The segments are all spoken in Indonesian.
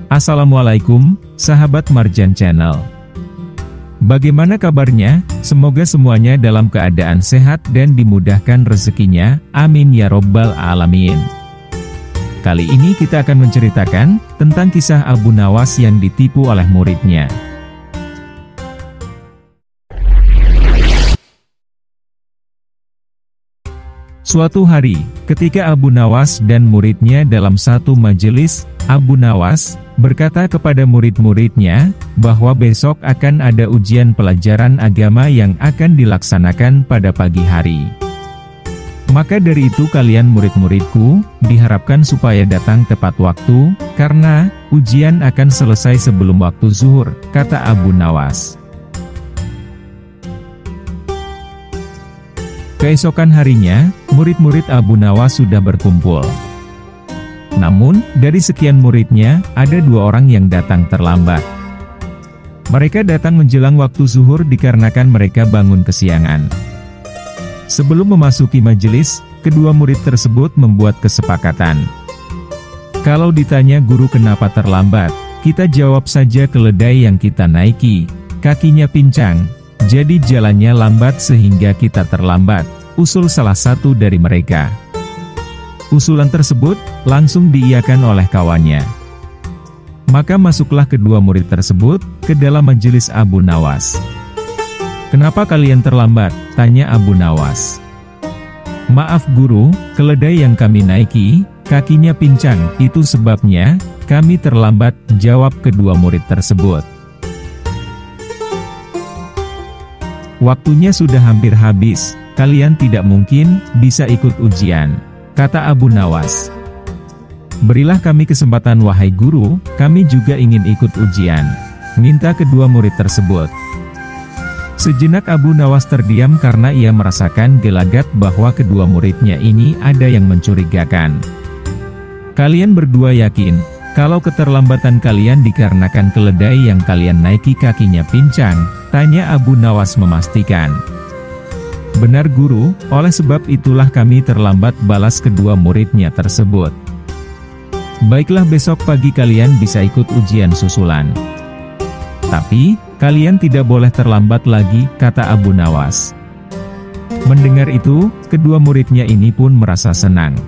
Assalamualaikum, sahabat Marjan Channel. Bagaimana kabarnya? Semoga semuanya dalam keadaan sehat dan dimudahkan rezekinya, amin ya robbal alamin. Kali ini kita akan menceritakan tentang kisah Abu Nawas yang ditipu oleh muridnya. Suatu hari, ketika Abu Nawas dan muridnya dalam satu majelis, Abu Nawas berkata kepada murid-muridnya, bahwa besok akan ada ujian pelajaran agama yang akan dilaksanakan pada pagi hari. Maka dari itu kalian murid-muridku, diharapkan supaya datang tepat waktu, karena ujian akan selesai sebelum waktu zuhur, kata Abu Nawas. Keesokan harinya, murid-murid Abu Nawas sudah berkumpul. Namun, dari sekian muridnya, ada 2 orang yang datang terlambat. Mereka datang menjelang waktu zuhur dikarenakan mereka bangun kesiangan. Sebelum memasuki majelis, kedua murid tersebut membuat kesepakatan. Kalau ditanya guru kenapa terlambat, kita jawab saja keledai yang kita naiki, kakinya pincang, jadi jalannya lambat sehingga kita terlambat, usul salah satu dari mereka. Usulan tersebut langsung diiyakan oleh kawannya. Maka masuklah kedua murid tersebut ke dalam majelis Abu Nawas. "Kenapa kalian terlambat?" tanya Abu Nawas. "Maaf guru, keledai yang kami naiki, kakinya pincang, itu sebabnya kami terlambat," jawab kedua murid tersebut. "Waktunya sudah hampir habis, kalian tidak mungkin bisa ikut ujian," kata Abu Nawas. "Berilah kami kesempatan wahai guru, kami juga ingin ikut ujian," minta kedua murid tersebut. Sejenak Abu Nawas terdiam karena ia merasakan gelagat bahwa kedua muridnya ini ada yang mencurigakan. "Kalian berdua yakin, kalau keterlambatan kalian dikarenakan keledai yang kalian naiki kakinya pincang?" tanya Abu Nawas memastikan. "Benar guru, oleh sebab itulah kami terlambat," balas kedua muridnya tersebut. "Baiklah besok pagi kalian bisa ikut ujian susulan. Tapi, kalian tidak boleh terlambat lagi," kata Abu Nawas. Mendengar itu, kedua muridnya ini pun merasa senang.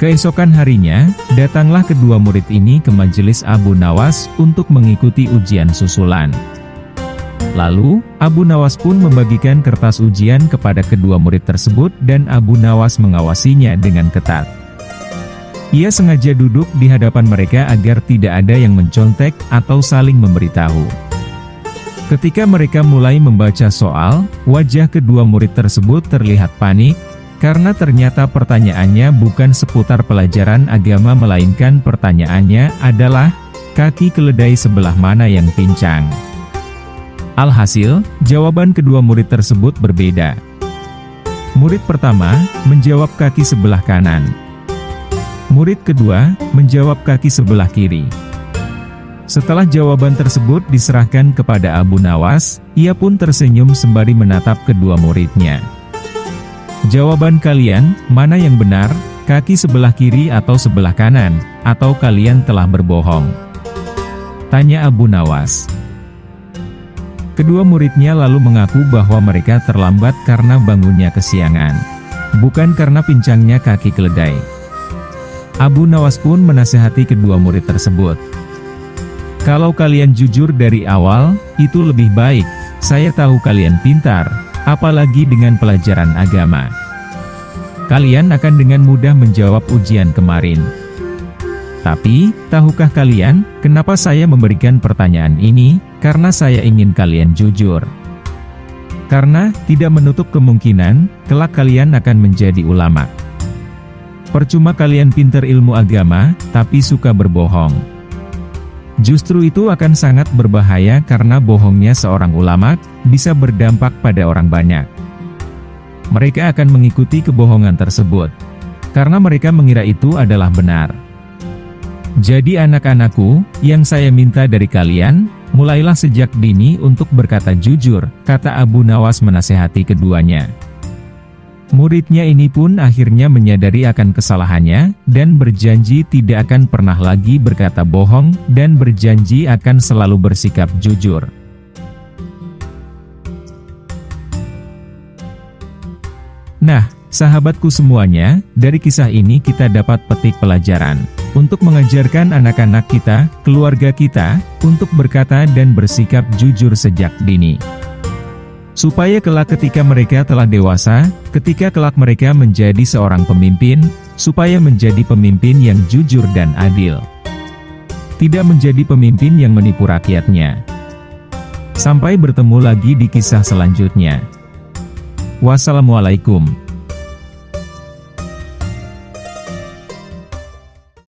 Keesokan harinya, datanglah kedua murid ini ke majelis Abu Nawas untuk mengikuti ujian susulan. Lalu, Abu Nawas pun membagikan kertas ujian kepada kedua murid tersebut dan Abu Nawas mengawasinya dengan ketat. Ia sengaja duduk di hadapan mereka agar tidak ada yang mencontek atau saling memberitahu. Ketika mereka mulai membaca soal, wajah kedua murid tersebut terlihat panik, karena ternyata pertanyaannya bukan seputar pelajaran agama melainkan pertanyaannya adalah, kaki keledai sebelah mana yang pincang? Alhasil, jawaban kedua murid tersebut berbeda. Murid pertama menjawab kaki sebelah kanan. Murid kedua menjawab kaki sebelah kiri. Setelah jawaban tersebut diserahkan kepada Abu Nawas, ia pun tersenyum sembari menatap kedua muridnya. "Jawaban kalian, mana yang benar, kaki sebelah kiri atau sebelah kanan, atau kalian telah berbohong?" tanya Abu Nawas. Kedua muridnya lalu mengaku bahwa mereka terlambat karena bangunnya kesiangan, bukan karena pincangnya kaki keledai. Abu Nawas pun menasihati kedua murid tersebut. "Kalau kalian jujur dari awal, itu lebih baik. Saya tahu kalian pintar, apalagi dengan pelajaran agama. Kalian akan dengan mudah menjawab ujian kemarin. Tapi, tahukah kalian, kenapa saya memberikan pertanyaan ini? Karena saya ingin kalian jujur. Karena, tidak menutup kemungkinan, kelak kalian akan menjadi ulama. Percuma kalian pintar ilmu agama, tapi suka berbohong. Justru itu akan sangat berbahaya karena bohongnya seorang ulama, bisa berdampak pada orang banyak. Mereka akan mengikuti kebohongan tersebut, karena mereka mengira itu adalah benar. Jadi anak-anakku, yang saya minta dari kalian, mulailah sejak dini untuk berkata jujur, kata Abu Nawas menasehati keduanya. Muridnya ini pun akhirnya menyadari akan kesalahannya, dan berjanji tidak akan pernah lagi berkata bohong, dan berjanji akan selalu bersikap jujur. Nah, sahabatku semuanya, dari kisah ini kita dapat petik pelajaran untuk mengajarkan anak-anak kita, keluarga kita, untuk berkata dan bersikap jujur sejak dini. Supaya kelak ketika mereka telah dewasa, ketika kelak mereka menjadi seorang pemimpin, supaya menjadi pemimpin yang jujur dan adil. Tidak menjadi pemimpin yang menipu rakyatnya. Sampai bertemu lagi di kisah selanjutnya. Wassalamualaikum.